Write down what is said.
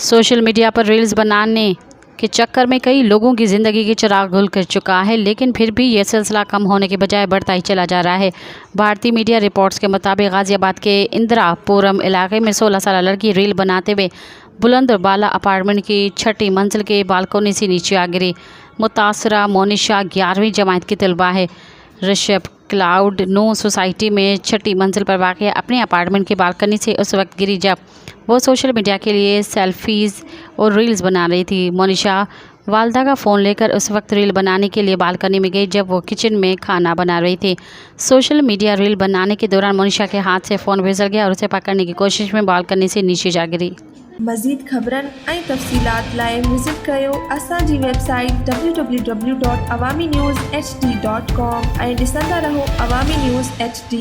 Social media पर reels बनाने के चक्कर में कई लोगों की ज़िंदगी की चिराग गुल कर चुका है, लेकिन फिर भी ये सिलसिला कम होने के बजाय बढ़ता ही चला जा रहा है। भारतीय मीडिया रिपोर्ट्स के मुताबिक गाज़ियाबाद के इंदिरापुरम इलाके में 16 साल लड़की रील बनाते हुए बुलंद बाला अपार्टमेंट की 6ठी मंजिल के बालकोनी से नीचे आ गिरी। मुतासरा मोनिशा 11वीं जमात की तलबा है। ऋषभ क्लाउड नो सोसाइटी में 6ठी मंजिल पर वाक़ अपने अपार्टमेंट की बालकनी से उस वक्त गिरी जब वो सोशल मीडिया के लिए सेल्फीज़ और रील्स बना रही थी। मोनिशा वालदा का फ़ोन लेकर उस वक्त रील बनाने के लिए बालकनी में गई जब वो किचन में खाना बना रही थी। सोशल मीडिया रील बनाने के दौरान मोनिशा के हाथ से फ़ोन फिसल गया और उसे पकड़ने की कोशिश में बालकनी से नीचे जा गिरी। मज़ीद ख़बरनि ऐं तफ़सीलात लाइ विज़िट कयो असांजी वेबसाइट www.awamiNewsHD.com ऐं ॾिसंदा रहो अवामी न्यूज़ HD।